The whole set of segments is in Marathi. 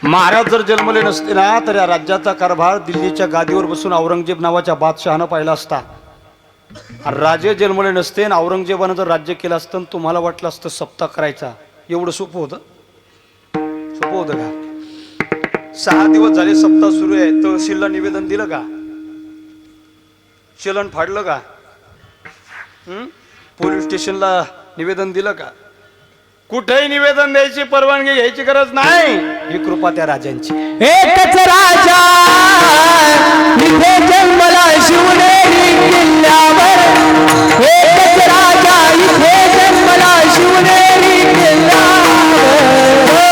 महाराज जर जन्मले नसते ना तर या राज्याचा कारभार दिल्लीच्या गादीवर बसून औरंगजेब नावाच्या बादशहानं पाहिला असता. राजे जन्मले नसते आणि औरंगजेबानं जर राज्य केलं असतं आणि तुम्हाला वाटलं असतं सप्ताह करायचा, एवढं सोपं होतं? सोपं होतं का? 6 दिवस झाले सप्ताह सुरू आहे, तहसीलला निवेदन दिलं का? चलन फाडलं का? पोलीस स्टेशनला निवेदन दिलं का? कुठेही निवेदन द्यायची परवानगी घ्यायची गरज नाही. ही कृपा त्या राजांची. एकच राजा इथे जन्मला शिवनेरी किल्ल्यावर. एकच राजा इथे जन्मला शिवनेरी किल्ल्यावर. हो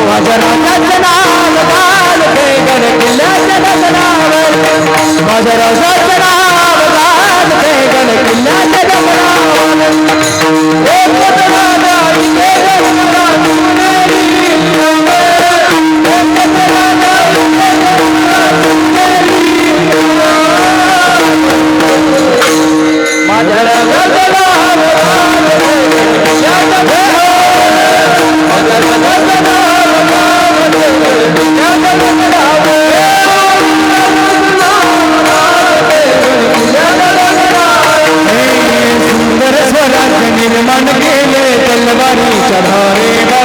माझ्या राजाचं नाव घालते गड किल्ल्याच्या डबरावर. माझ्या राजाचं नाव घालते गड किल्ल्याच्या डबरावर. एकच राजा इथे जन्मला शिवनेरी किल्ल्यावर. सुंदर स्वराज्य निर्माण केले तलवारीच्या धारेवर.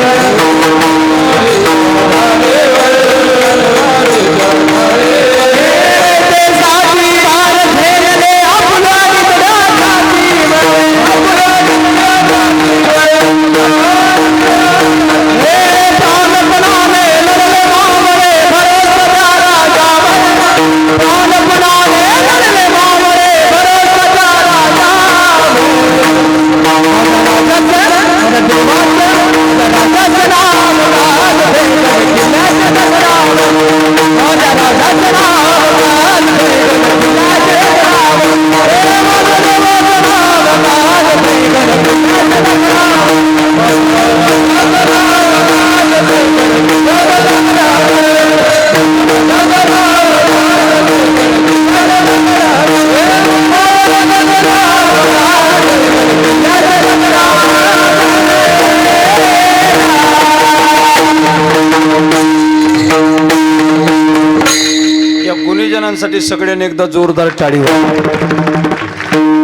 साठी सगळ्यांनी एकदा जोरदार टाळी वाजवा.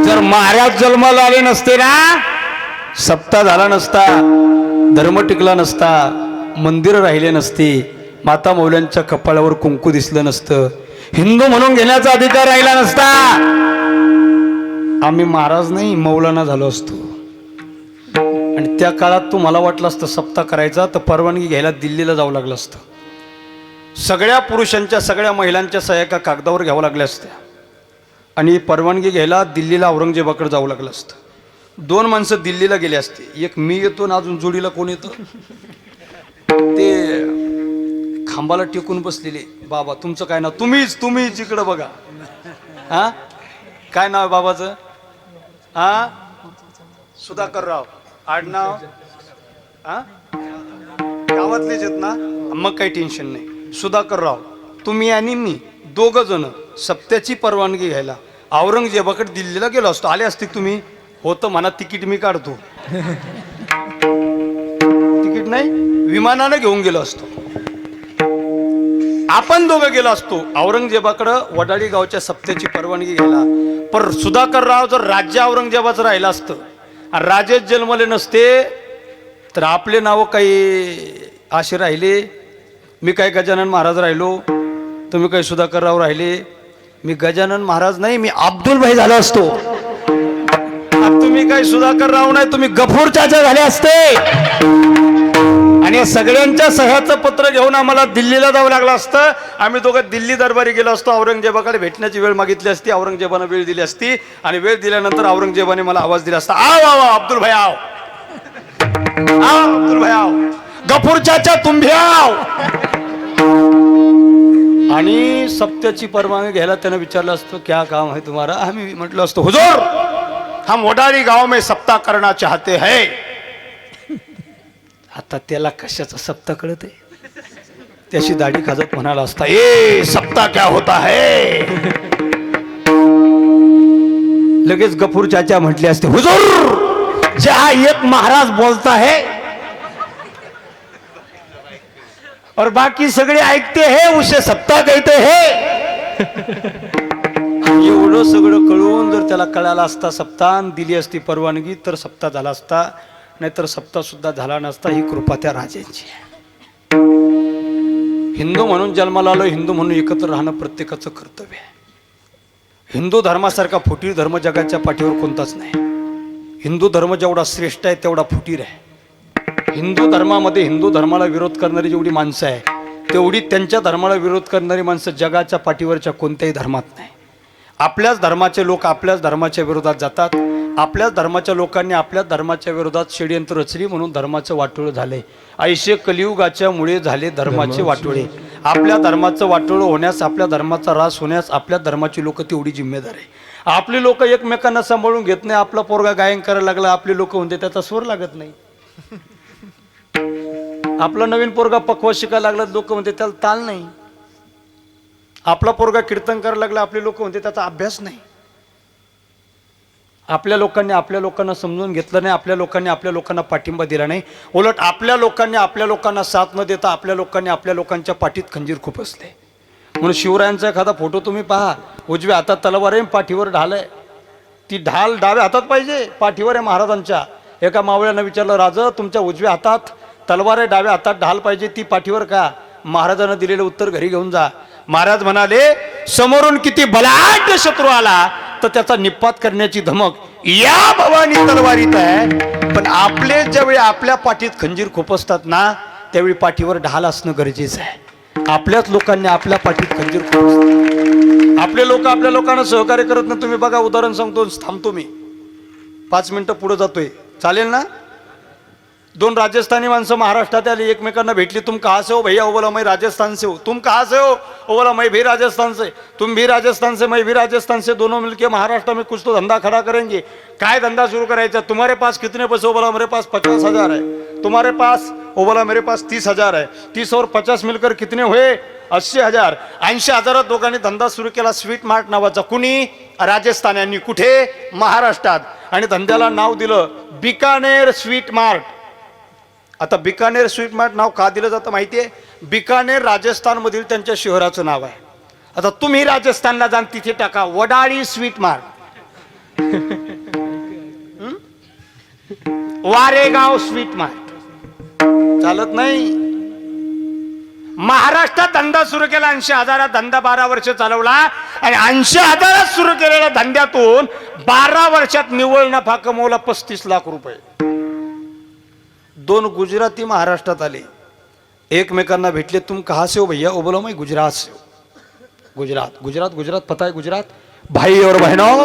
जर महाराज जन्माला आले नसते ना, सप्ताह झाला नसता, धर्म टिकला नसता, मंदिर राहिले नसती, माता मौल्यांच्या कपाळावर कुंकू दिसलं नसतं, हिंदू म्हणून घेण्याचा अधिकार राहिला नसता, आम्ही महाराज नाही मौलाना झालो असतो. आणि त्या काळात तुम्हाला वाटलं असतं सप्ताह करायचा तर परवानगी घ्यायला दिल्लीला जावं लागलं असतं. सगळ्या पुरुषांच्या सगळ्या महिलांच्या सह्या एका कागदावर घ्यावं लागल्या असत्या आणि परवानगी घ्यायला दिल्लीला औरंगजेबाकडे जावं लागलं असतं. 2 माणसं दिल्लीला गेले असते. एक मी येतो ना अजून जोडीला कोण येतं, ते खांबाला टेकून बसलेले. बाबा तुमचं काय नाव? तुम्हीच इकडं बघा. हा काय नाव आहे बाबाचं? हा सुधाकरराव. आडनाव हा गावातलेच आहेत ना, मग काही टेन्शन नाही. सुधाकरराव तुम्ही आणि मी 2 जण सप्त्याची परवानगी घ्यायला औरंगजेबाकडे दिल्लीला गेलो असतो. आले असते तुम्ही? होतं म्हणा, तिकीट मी काढतो. तिकीट नाही, विमानानं घेऊन गेलो असतो. आपण 2 गेलो असतो औरंगजेबाकडं वडाळी गावच्या सप्त्याची परवानगी घ्यायला. पर सुधाकरराव जर राज्य औरंगजेबाचं राहिलं असतं, राजेच जन्मले नसते तर आपले नाव काही असे राहिले. मी काय गजानन महाराज राहिलो, तुम्ही काही सुधाकरराव राहिले. मी गजानन महाराज नाही, मी अब्दुल भाई झालो असतो. तुम्ही काही सुधाकरराव नाही, तुम्ही गफूर चाचा झाले असते. आणि सगळ्यांच्या सह्याचं पत्र घेऊन आम्हाला दिल्लीला जावं लागलं असतं. आम्ही दोघं दिल्ली दरबारी गेलो असतो. औरंगजेबाकडे भेटण्याची वेळ मागितली असती, औरंगजेबानं वेळ दिली असती आणि वेळ दिल्यानंतर औरंगजेबाने मला आवाज दिला असता, आओ आओ अब्दुल भाई आओ, आओ अब्दुल भाई आओ, गफूर चाचा तुम भी आओ. आणि सप्त्याची परवानगी घ्यायला त्यानं विचारलं असतं क्या काम है तुम्हारा. आम्ही म्हटलं असतो हुजूर हम वडाळी गाव में सप्ताह करना चाहते हैं. आता त्याला कशाचा सप्ताह कळत आहे? त्याची दाढी खाजत म्हणाला असता, ए सप्ताह क्या होता है. लगेच गफूर चाचा म्हटले असते, हुजूर जहां एक महाराज बोलता है और बाकी सगळे ऐकते हे उसे सप्ताह कहते हे. एवढं सगळं कळून जर त्याला कळाला असता सप्ताह दिली असती परवानगी तर सप्ताह झाला असता, नाहीतर सप्ताह सुद्धा झाला नसता. ही कृपा त्या राजांची आहे. हिंदू म्हणून जन्माला आलो, हिंदू म्हणून एकत्र राहणं प्रत्येकाचं कर्तव्य आहे. हिंदू धर्मासारखा फुटीर धर्म जगाच्या पाठीवर कोणताच नाही. हिंदू धर्म जेवढा श्रेष्ठ आहे तेवढा फुटीर आहे. हिंदू धर्मामध्ये हिंदू धर्माला विरोध करणारी जेवढी माणसं आहे तेवढी त्यांच्या धर्माला विरोध करणारी माणसं जगाच्या पाठीवरच्या कोणत्याही धर्मात नाही. आपल्याच धर्माचे लोक आपल्याच धर्माच्या विरोधात जातात. आपल्याच धर्माच्या लोकांनी आपल्याच धर्माच्या विरोधात षडयंत्र रचली म्हणून धर्माचं वाटोळं झालंय. ऐशे कलियुगाच्या मुळे झाले धर्माचे वाटोळे. आपल्या धर्माचं वाटोळं होण्यास, आपल्या धर्माचा ऱ्हास होण्यास आपल्या धर्माची लोक तेवढी जिम्मेदार आहे. आपली लोक एकमेकांना सांभाळून घेत नाही. आपला पोरगा गायन करायला लागला, आपली लोक म्हणते त्याचा स्वर लागत नाही. आपला नवीन पोरगा पक्व शिकायला लागला, लोक म्हणते त्याला ताल नाही. आपला पोरगा कीर्तन करायला लागला, आपले लोक म्हणते त्याचा अभ्यास नाही. आपल्या लोकांनी आपल्या लोकांना समजून घेतलं नाही. आपल्या लोकांनी आपल्या लोकांना पाठिंबा दिला नाही. उलट आपल्या लोकांनी आपल्या लोकांना साथ न देता आपल्या लोकांनी आपल्या लोकांच्या पाठीत खंजीर खुपसले. म्हणून शिवरायांचा एखादा फोटो तुम्ही पहा, उजव्या हातात तलवार आहे, पाठीवर ढाल आहे. ती ढाल डाव्या हातात पाहिजे, पाठीवर आहे महाराजांच्या. एका मावळ्यानं विचारलं, राजा तुमच्या उजव्या हातात तलवार आहे, डाव्या हातात ढाल पाहिजे, ती पाठीवर का? महाराजांना दिलेलं उत्तर घरी घेऊन जा. महाराज म्हणाले, समोरून किती बलाढ्य शत्रू आला तर त्याचा निपात करण्याची धमक या भवानी तलवारीत आहे. पण आपले ज्यावेळी आपल्या पाठीत खंजीर खुपसतात ना त्यावेळी पाठीवर ढाल असणं गरजेचं आहे. आपल्याच लोकांनी आपल्या पाठीत खंजीर खुपसतात. आपले लोक आपल्या लोकांना सहकार्य करत नाही. तुम्ही बघा, उदाहरण सांगतो, थांबतो मी 5 मिनिटं पुढे जातोय, चालेल ना? 2 राजस्थानी माणसं महाराष्ट्रात आली, एकमेकांना भेटली. तुम कहाँ से हो भैया? ओ बोला मैं राजस्थान से हूँ. तुम कहाँ से हो? ओ बोला मैं भी राजस्थान से. तुम भी राजस्थान से, मैं भी राजस्थान से. दोनों मिलके महाराष्ट्र में कुछ तो धंधा खड़ा करेंगे. काय धंधा शुरू करायचा? तुम्हारे पास कितने पैसे? ओ बोला मेरे पास 50,000 है. तुम्हारे पास? ओ बोला मेरे पास 30,000 है. 30 और 50 मिलकर कितने हुए? 80,000. 80,000 दोघांनी धंदा सुरू केला, स्वीट मार्ट नावाचा. कुणी? राजस्थान्यांनी. कुठे? महाराष्ट्रात. आणि धंद्याला नाव दिलं बिकानेर स्वीट मार्ट. आता बिकानेर स्वीट मार्ट नाव का दिलं जातं माहितीये? बिकानेर राजस्थान मधील त्यांच्या शहराचं नाव आहे. आता तुम्ही राजस्थानला जाण, तिथे टाका वडाळी sweet mart, Waregaon sweet mart. चालत नाही. महाराष्ट्रात धंदा सुरू केला, 80,000 धंदा 12 वर्ष चालवला आणि 80,000 सुरू केलेल्या धंद्यातून 12 वर्षात निव्वळ नफा कमवला 35 लाख रुपये. 2 गुजराती महाराष्ट्रात आले, एकमेकांना भेटले. तुम कहाँ से हो भैया? ओ बोलो मैं गुजरात से हूँ. गुजरात गुजरात गुजरात पता है गुजरात? भाई और बहनों,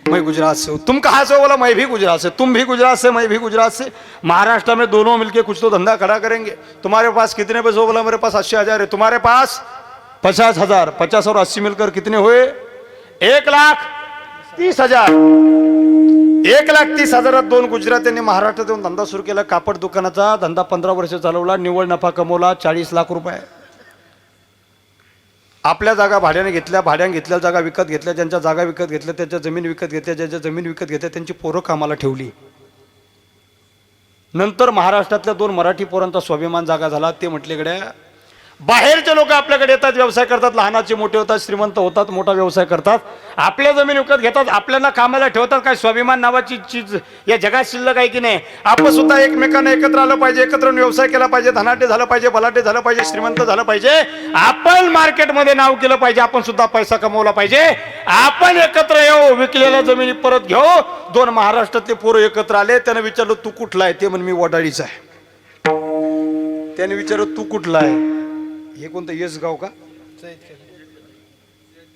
मैं गुजरात से हूँ. तुम कहाँ से हो? बोला मैं भी गुजरात से. तुम भी गुजरात से, मैं भी गुजरात से. महाराष्ट्र में दोनों मिलके कुछ तो धंधा खड़ा करेंगे. तुम्हारे पास कितने पैसे? हो बोला मेरे पास 80,000 है. तुम्हारे पास 50,000. 50 और 80 मिलकर कितने हुए? 1,30,000. 1,30,000 2 गुजरात्यांनी महाराष्ट्रात येऊन धंदा सुरू केला. कापड दुकानाचा धंदा 15 वर्ष चालवला, निव्वळ नफा कमवला 40 लाख रुपये. आपल्या जागा भाड्याने घेतल्या, भाड्याने घेतलेल्या जागा विकत घेतल्या, ज्यांच्या जागा विकत घेतल्या त्यांच्या जमीन विकत घेतल्या, ज्यांच्या जमीन विकत घेतल्या त्यांची पोरं कामाला ठेवली. नंतर महाराष्ट्रातल्या 2 मराठी पोरांचा स्वाभिमान जागा झाला. ते म्हटले, गड्या बाहेरचे लोक आपल्याकडे येतात, व्यवसाय करतात, लहानाचे मोठे होतात, श्रीमंत होतात, मोठा व्यवसाय करतात, आपल्या जमीन विकत घेतात, आपल्याला कामाला ठेवतात. काय स्वाभिमान नावाची चीज या जगात शिल्लक आहे की नाही? आपण सुद्धा एकमेकांना एकत्र आलं पाहिजे, एकत्र व्यवसाय केला पाहिजे, धनाटे झालं पाहिजे, बलाटे झालं पाहिजे, श्रीमंत झालं पाहिजे. आपण मार्केटमध्ये नाव केलं पाहिजे, आपण सुद्धा पैसा कमवला पाहिजे. आपण एकत्र येऊ, विकलेल्या जमिनी परत घेऊ. 2 महाराष्ट्रातले पोरं एकत्र आले. त्याने विचारलं, तू कुठला आहे? ते म्हण, मी वडाळीचा आहे. त्याने विचारलं, तू कुठला आहे? हे कोणतं? येसगाव का?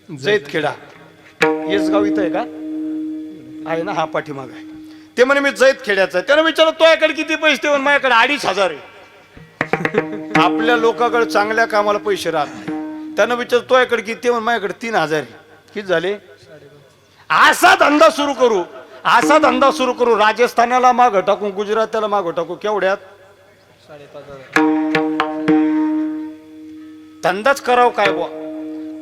जैतखेडा. येसगाव इथं आहे का? आहे ना, हा पाठीमाग आहे. ते म्हणे मी जैतखेड्याचा आहे. त्याने विचारलं, तो याकडे किती पैसे? ते माझ्याकडे 2,500 आहे. आपल्या लोकांकडे चांगल्या कामाला पैसे राहत नाही. त्यानं विचारलं, तो याकडे किती? माझ्याकडे 3,000 आहे. किती झाले? असा धंदा सुरू करू, असा धंदा सुरू करू. राजस्थानाला मागं टाकू, गुजरातला मागं टाकू. केवढ्यात? 5,500. धंदाच करावं काय बुवा?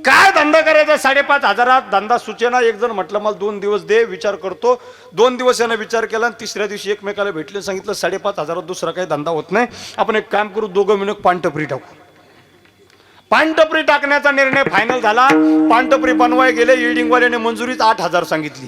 काय धंदा करायचा 5,500 धंदा सुचेना. एक जण म्हटलं मला 2 दिवस दे, विचार करतो. 2 दिवस यानं विचार केला आणि तिसऱ्या दिवशी एकमेकाला भेटले, सांगितलं 5,500 दुसरा काही धंदा होत नाही, आपण एक काम करू, दोघं मिळून पानटपरी टाकू. पानटपरी टाकण्याचा निर्णय फायनल झाला. पानटपरी बनवाय गेले, इल्डिंगवाल्याने मंजुरीच 8,000 सांगितली.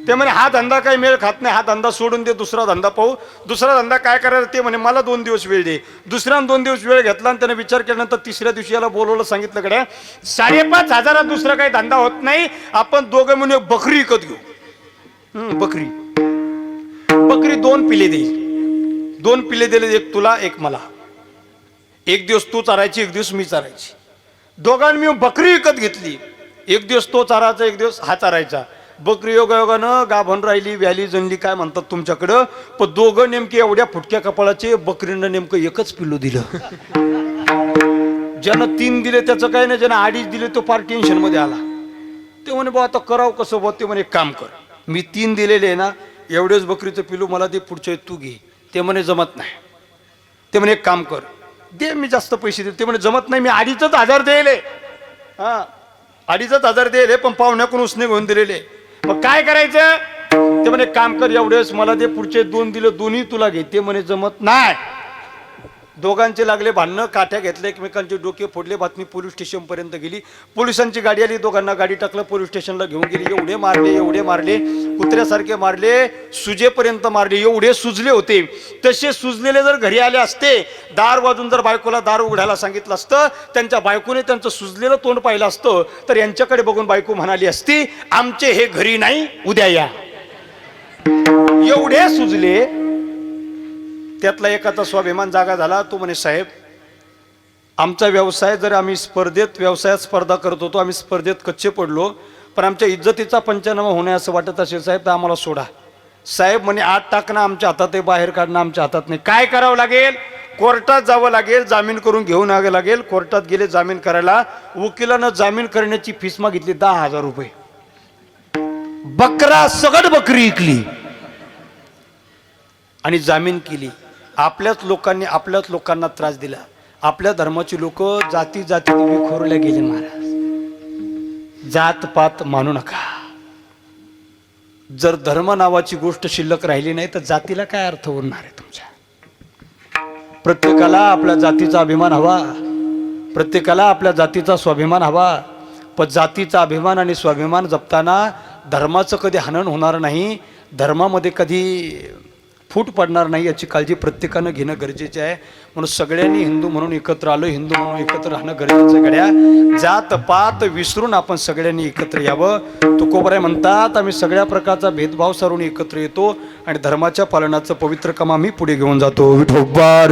ते म्हणे हा धंदा काही मेळ खात नाही, हा धंदा सोडून दे, दुसरा धंदा पाहू. दुसरा धंदा काय करायचा ते म्हणे मला 2 दिवस वेळ दे. दुसऱ्यानं 2 दिवस वेळ घेतला आणि त्याने विचार केल्यानंतर तिसऱ्या दिवशी याला बोलवलं, सांगितलं कडे 5,500 दुसरा काही धंदा होत नाही, आपण दोघं म्हणून एक बकरी विकत घेऊ. बकरी 2 पिले देईल. 2 पिले दिले, एक तुला एक मला. एक दिवस तू चारायची, एक दिवस मी चारायची. दोघांनी मी बकरी विकत घेतली. एक दिवस तो चारायचा, एक दिवस हा चारायचा. बकरी योगायोगानं गाभण राहिली, व्याली जनली, काय म्हणतात तुमच्याकडं. पण दोघं नेमके एवढ्या फुटक्या कपाळाचे, बकरीनं नेमकं एकच पिल्लू दिलं. ज्यानं 3 दिले त्याचं काही नाही, ज्यानं 2.5 दिले तो फार टेन्शन मध्ये आला. ते म्हणे बा आता करावं कसं बा. ते म्हणे एक काम कर, मी 3 दिलेले आहे ना, एवढेच बकरीचं पिल्लू मला दे, पुढच्या तू घे. ते म्हणे जमत नाही. ते म्हणे एक काम कर, दे मी जास्त पैसे दे. ते म्हणे जमत नाही, मी 2,500 दिले. हा 2,500 दिले, पण पाहुण्याकडून उसने घेऊन दिलेले. मग काय करायचं. ते म्हणे काम कर, एवढेच मला दे, पुढचे 2 दिले, दोन्ही तुला घे. ते म्हणे जमत नाही. दोघांचे लागले भांडणं, काठ्या घेतले, एकमेकांचे डोके फोडले. बातमी पोलीस स्टेशन पर्यंत गेली. पोलिसांची गाडी आली, दोघांना गाडी टाकलं, पोलीस स्टेशनला घेऊन गेली. एवढे मारले, कुत्र्यासारखे मारले, सुजेपर्यंत मारले. एवढे सुजले होते. तसे सुजलेले जर घरी आले असते, दार वाजून जर बायकोला दार उघडायला सांगितलं असतं, त्यांच्या बायकोने त्यांचं सुजलेलं तोंड पाहिलं असतं, तर यांच्याकडे बघून बायको म्हणाली असती, आमचे हे घरी नाही, उद्या या. एवढे सुजले. त्यातला एकाचा स्वाभिमान जागा झाला. तो म्हणे साहेब, आमचा व्यवसाय जर आम्ही व्यवसायात स्पर्धा करत होतो, आम्ही स्पर्धेत कच्चे पडलो, पण आमच्या इज्जतीचा पंचनामा होणे असं वाटत असेल साहेब, तर आम्हाला सोडा. साहेब म्हणे आत टाकणं आमच्या हातात आहे, बाहेर काढणं आमच्या हातात नाही. काय करावं लागेल. कोर्टात जावं लागेल, जामीन करून घेऊन यावं लागेल. कोर्टात गेले जामीन करायला. वकिलानं जामीन करण्याची फीस मागितली 10,000 रुपये. बकरा सगट बकरी विकली आणि जामीन केली. आपल्याच लोकांना त्रास दिला. आपल्या धर्माची लोक जाती विखुरल्या गेले. महाराज, जात पात मानू नका. जर धर्म नावाची गोष्ट शिल्लक राहिली नाही तर जातीला काय अर्थ उरणार आहे तुमच्या. प्रत्येकाला आपल्या जातीचा अभिमान हवा, प्रत्येकाला आपल्या जातीचा स्वाभिमान हवा. पण जातीचा अभिमान आणि स्वाभिमान जपताना धर्माचं कधी हनन होणार नाही, धर्मामध्ये कधी फूट पडणार नाही, याची काळजी प्रत्येकानं घेणं गरजेचे आहे. म्हणून सगळ्यांनी हिंदू म्हणून एकत्र आलो, हिंदू म्हणून एकत्र राहणं गरजेचं. गड्या जात पात विसरून आपण सगळ्यांनी एकत्र यावं. तुकोबराय म्हणतात, आम्ही सगळ्या प्रकारचा भेदभाव सारून एकत्र येतो आणि धर्माच्या पालनाचं पवित्र काम आम्ही पुढे घेऊन जातो. विठोबा